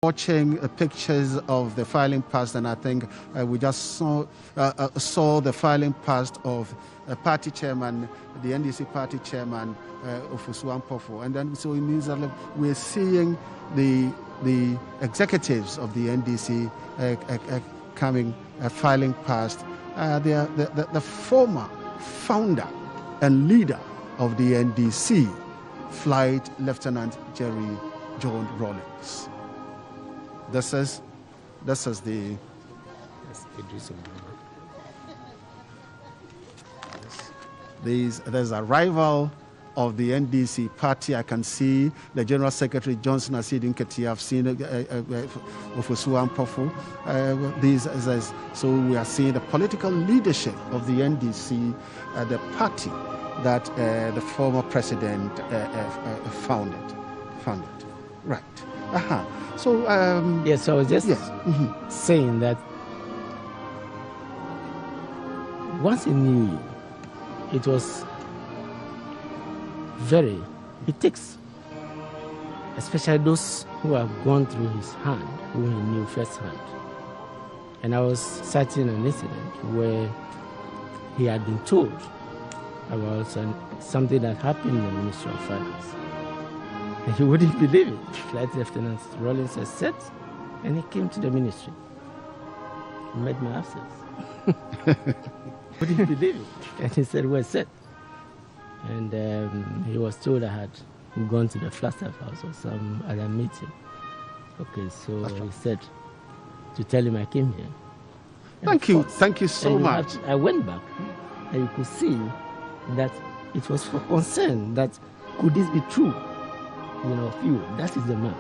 watching pictures of the filing past, and I think we just saw the filing past of party chairman, the NDC party chairman, Ofosu Ampofo, and then so it means that we're seeing the executives of the NDC coming filing past. They are the former founder and leader of the NDC, Flight Lieutenant Jerry John Rawlings. This is the there's a rival of the NDC party. I can see the General Secretary Johnson Asiedu Nketia. I've seen Ofosu Ampofo. So we are seeing the political leadership of the NDC, the party that the former president founded. Right. So yes, so I was just saying that once he knew you, it was it takes, especially those who have gone through his hand, who he knew firsthand. And I was citing an incident where he had been told about something that happened in the Ministry of Finance. And he wouldn't believe it. Flight Lieutenant Rawlings has said, and he came to the ministry. He met my absence. Wouldn't believe it. And he said, well said. And he was told I had gone to the Flagstaff House or some other meeting. Okay, so he said to tell him I came here. Thank you so much. I went back, and you could see that it was for concern that could this be true? Of you, that is the man.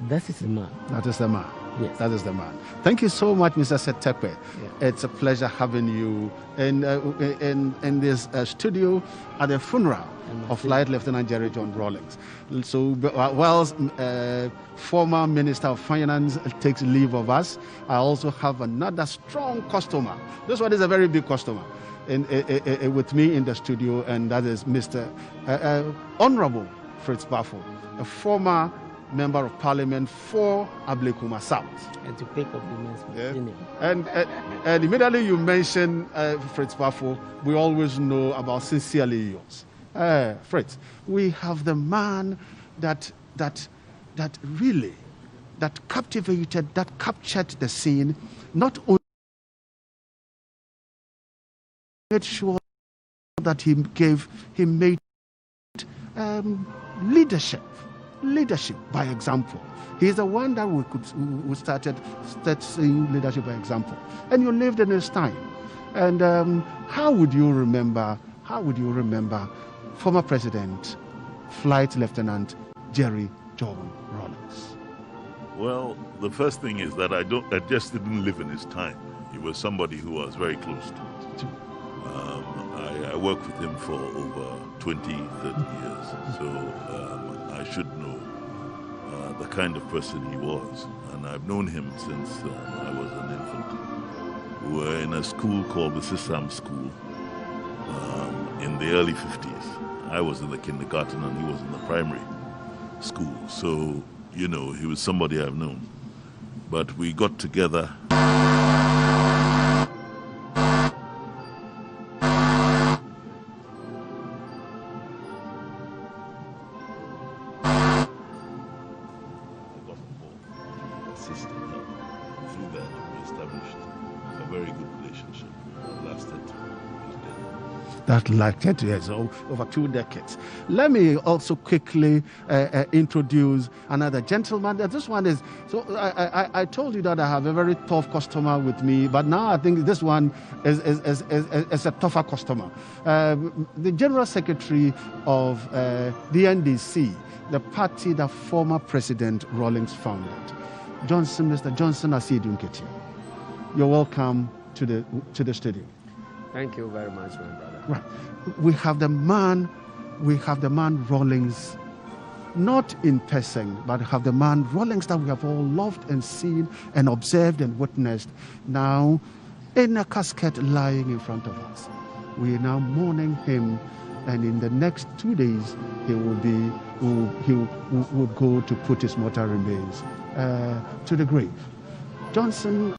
That is the man. That is the man. Yes. That is the man. Thank you so much, Mr. Setekwe. Yeah. It's a pleasure having you in this studio at the funeral of Flight Lieutenant Jerry John Rawlings. So, whilst former Minister of Finance takes leave of us, I also have another strong customer. This one is a very big customer with me in the studio, and that is Mr. Honorable Fritz Bafo, a former Member of Parliament for Ablekuma South. And to pay compliments. Yeah. And immediately you mention Fritz Bafo, we always know about Sincerely Yours. Fritz, we have the man that really captivated, that captured the scene, not only made sure that he made leadership by example. He's the one that we started seeing leadership by example. And you lived in his time. And how would you remember former President, Flight Lieutenant Jerry John Rawlings? Well, the first thing is that I just didn't live in his time. He was somebody who I was very close to. I worked with him for over 20, 30 years. So I should know the kind of person he was. And I've known him since I was an infant. We were in a school called the Sisam School in the early 50s. I was in the kindergarten and he was in the primary school. So, he was somebody I've known. But we got together. That lasted years, over 2 decades. Let me also quickly introduce another gentleman. This one is, so I told you that I have a very tough customer with me, but now I think this one is a tougher customer. The General Secretary of the NDC, the party that former President Rawlings founded, Mr. Johnson Asiedu Nketia. You're welcome to the studio. Thank you very much, my brother. Right. We have the man Rawlings, not in person, but have the man Rawlings that we have all loved and seen and observed and witnessed, now in a casket lying in front of us. We are now mourning him, and in the next 2 days, he will be he would go to put his mortal remains to the grave. Johnson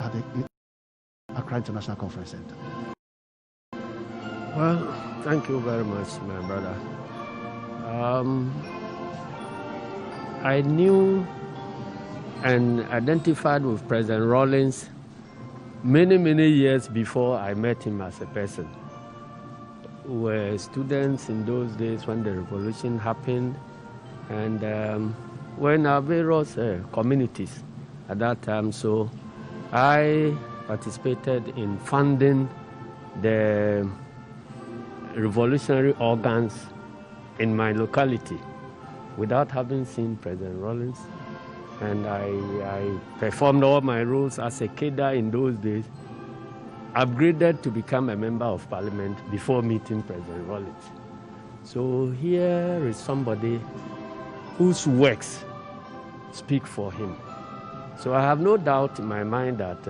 at the Accra International Conference Center. Well, thank you very much, my brother. I knew and identified with President Rawlings many years before I met him as a person. We were students in those days when the revolution happened, and when our various communities at that time. So I participated in funding the revolutionary organs in my locality without having seen President Rawlings. And I performed all my roles as a cadre in those days, upgraded to become a member of parliament before meeting President Rawlings. So here is somebody whose works speak for him. So I have no doubt in my mind that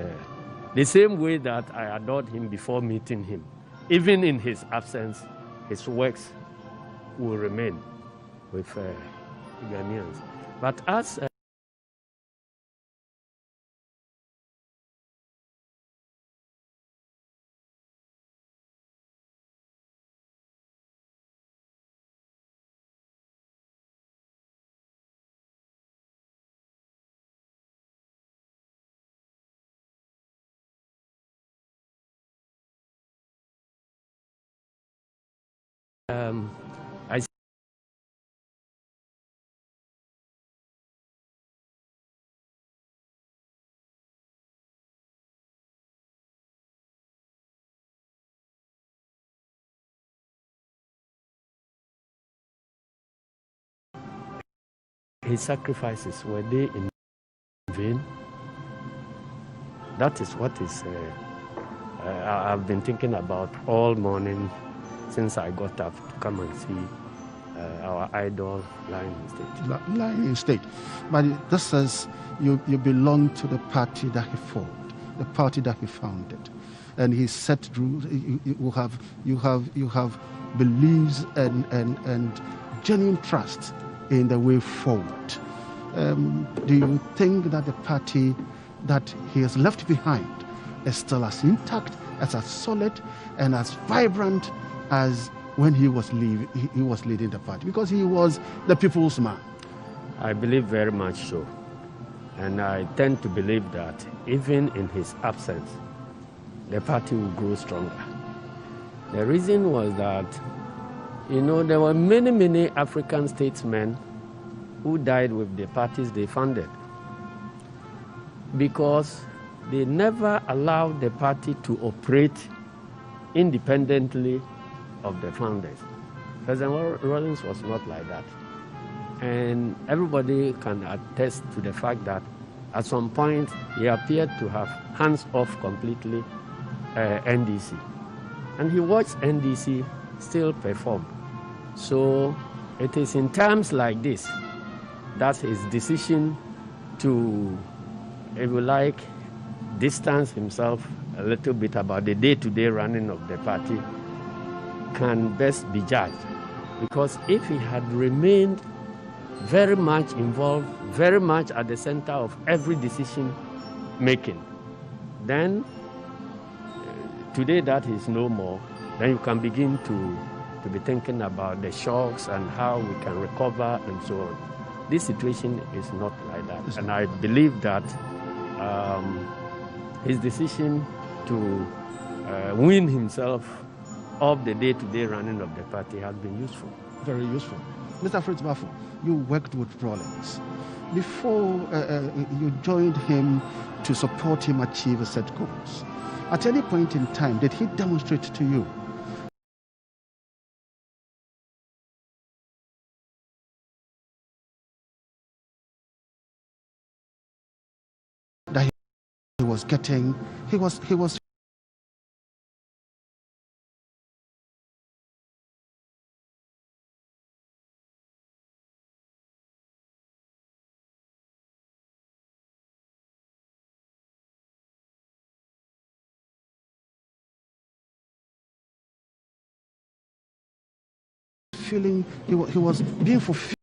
the same way that I adored him before meeting him, even in his absence, his works will remain with Ghanaians. But as I his sacrifices, were they in vain? That is what is I've been thinking about all morning since I got up to come and see our idol lying in state. Lying in state. But this says you belong to the party that he formed, the party that he founded. And he set rules. You have beliefs and genuine trust in the way forward. Do you think that the party that he has left behind is still as intact, as solid, and as vibrant as when he was leading the party? Because he was the people's man. I believe very much so. And I tend to believe that even in his absence, the party will grow stronger. The reason was that, there were many African statesmen who died with the parties they founded because they never allowed the party to operate independently of the founders. President Rawlings was not like that. And everybody can attest to the fact that at some point he appeared to have hands off completely NDC. And he watched NDC still perform. So it is in times like this that his decision to, if you like, distance himself a little bit about the day-to-day running of the party can best be judged. Because if he had remained very much involved, very much at the center of every decision making, then today that is no more, then you can begin to be thinking about the shocks and how we can recover and so on. This situation is not like that. And I believe that his decision to wean himself of the day-to-day running of the party has been useful. Very useful. Mr. Fritz Bafo, you worked with Rawlings. Before you joined him to support him achieve a set goals, at any point in time, did he demonstrate to you was getting, he was feeling, he was being fulfilled.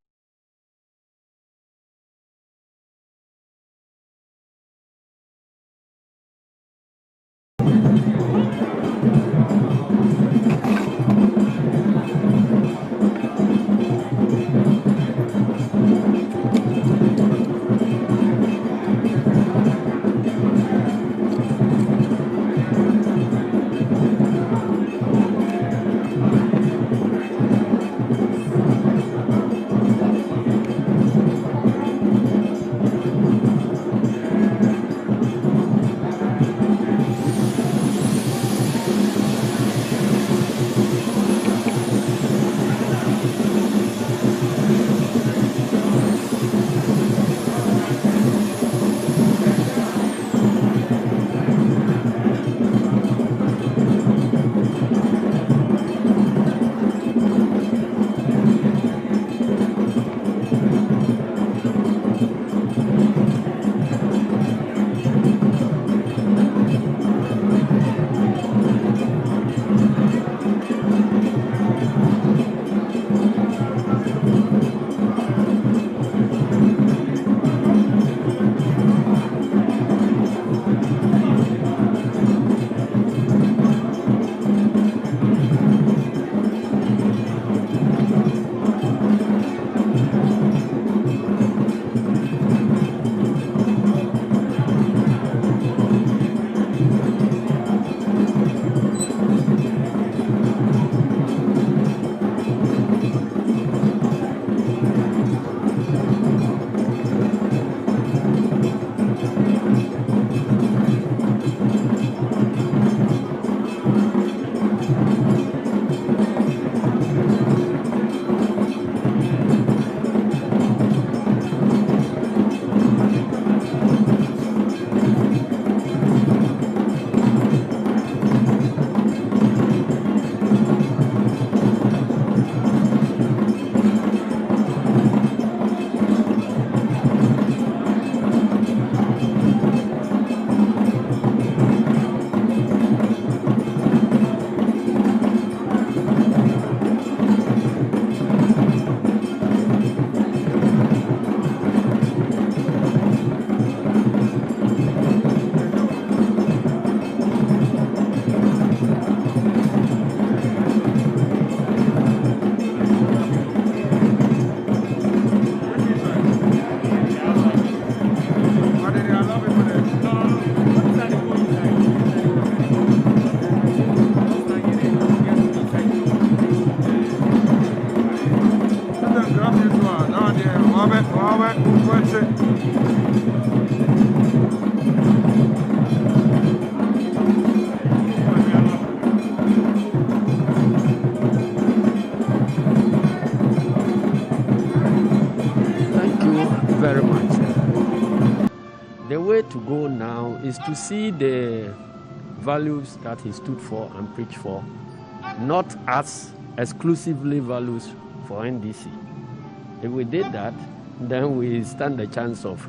To go now is to see the values that he stood for and preached for, not as exclusively values for NDC. If we did that, then we stand a chance of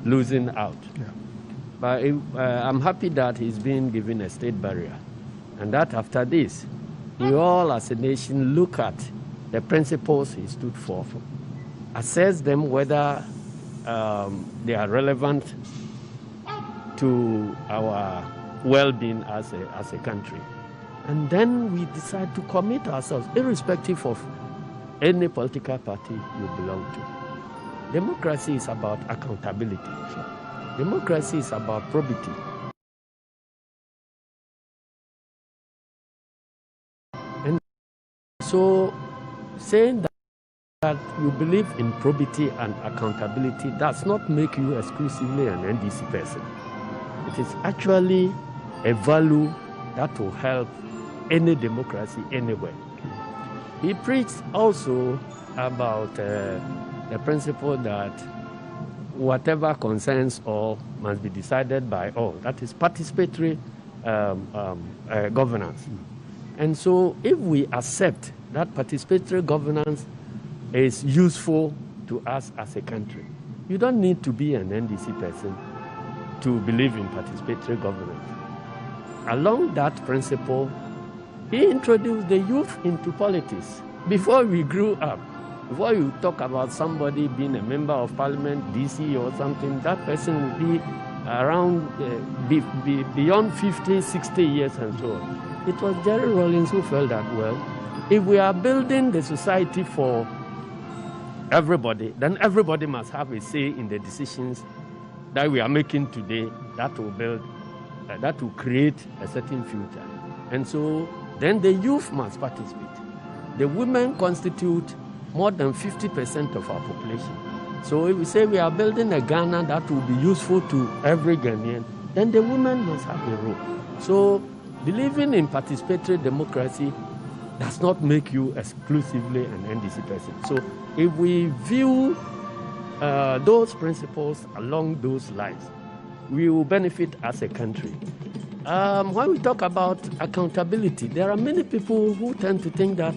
losing out. Yeah. But I'm happy that he's been given a state barrier, and that after this, we all as a nation look at the principles he stood for, assess them whether they are relevant to our well-being as a country. And then we decide to commit ourselves, irrespective of any political party you belong to. Democracy is about accountability. Democracy is about probity. And so saying that you believe in probity and accountability does not make you exclusively an NDC person. It is actually a value that will help any democracy anywhere. He preached also about the principle that whatever concerns all must be decided by all. That is participatory governance. And so if we accept that participatory governance is useful to us as a country, you don't need to be an NDC person to believe in participatory governance. Along that principle, he introduced the youth into politics. Before we grew up, before you talk about somebody being a member of parliament, DC or something, that person will be around beyond 50, 60 years and so on. It was Jerry Rawlings who felt that, well, if we are building the society for everybody, then everybody must have a say in the decisions that we are making today that will build, that will create a certain future. And so then the youth must participate. The women constitute more than 50% of our population. So if we say we are building a Ghana that will be useful to every Ghanaian, then the women must have a role. So believing in participatory democracy does not make you exclusively an NDC person. So if we view those principles along those lines, we will benefit as a country. When we talk about accountability, there are many people who tend to think that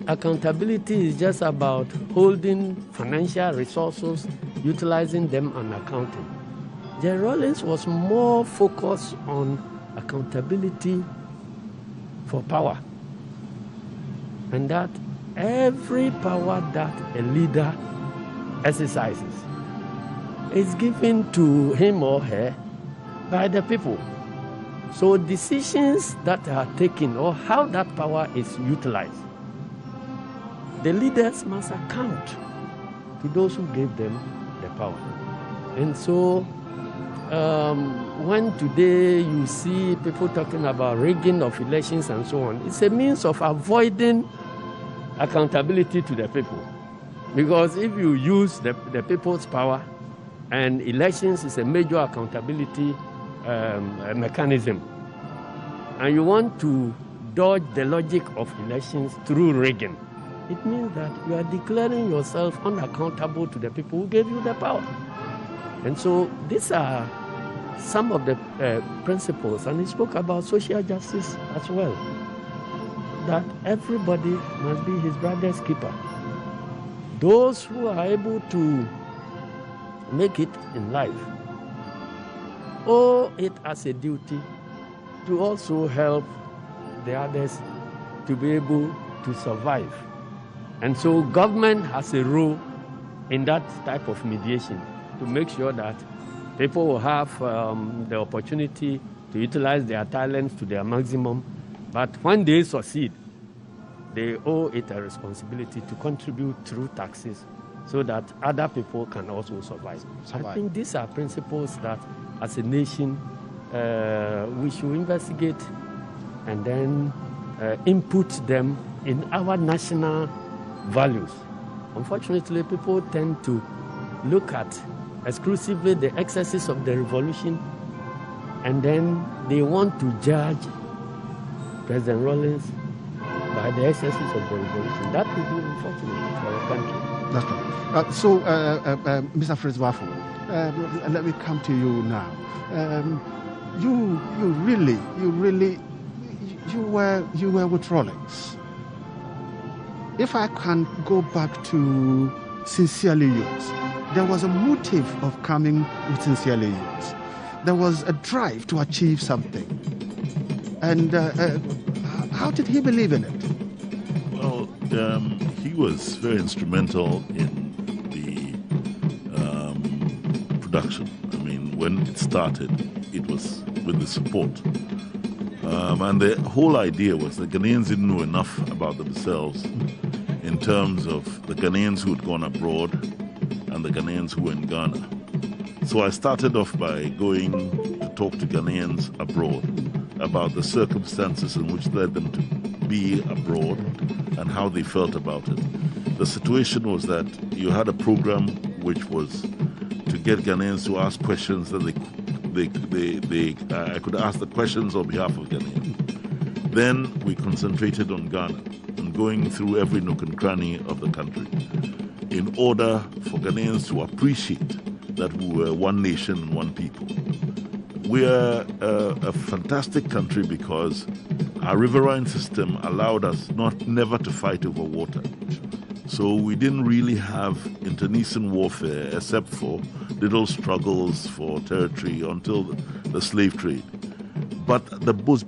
accountability is just about holding financial resources, utilizing them, and accounting. Jerry Rawlings was more focused on accountability for power, and that every power that a leader exercises is given to him or her by the people. So decisions that are taken or how that power is utilized, the leaders must account to those who gave them the power. And so when today you see people talking about rigging of elections and so on, it's a means of avoiding accountability to the people. Because if you use the people's power, and elections is a major accountability mechanism, and you want to dodge the logic of elections through rigging, it means that you are declaring yourself unaccountable to the people who gave you the power. And so these are some of the principles, and he spoke about social justice as well, that everybody must be his brother's keeper. Those who are able to make it in life owe it as a duty to also help the others to be able to survive. And so government has a role in that type of mediation to make sure that people will have the opportunity to utilize their talents to their maximum. But when they succeed, they owe it a responsibility to contribute through taxes so that other people can also survive. I think these are principles that, as a nation, we should investigate and then input them in our national values. Unfortunately, people tend to look at exclusively the excesses of the revolution, and then they want to judge President Rawlings by the excesses of the revolution. That would be unfortunate for our country. That's right. Mr. Fritz Waffle, let me come to you now. You were with Rawlings. If I can go back to Sincerely Yours, there was a motive of coming with Sincerely Yours. There was a drive to achieve something. And how did he believe in it? Well, he was very instrumental in the production. I mean, when it started, it was with the support. And the whole idea was that Ghanaians didn't know enough about themselves in terms of the Ghanaians who had gone abroad and the Ghanaians who were in Ghana. So I started off by going to talk to Ghanaians abroad about the circumstances in which led them to be abroad and how they felt about it. The situation was that you had a program which was to get Ghanaians to ask questions that I could ask the questions on behalf of Ghanaians. Then we concentrated on Ghana and going through every nook and cranny of the country in order for Ghanaians to appreciate that we were one nation, one people. We are a fantastic country because our riverine system allowed us never to fight over water. So we didn't really have internecine warfare except for little struggles for territory until the slave trade. But the most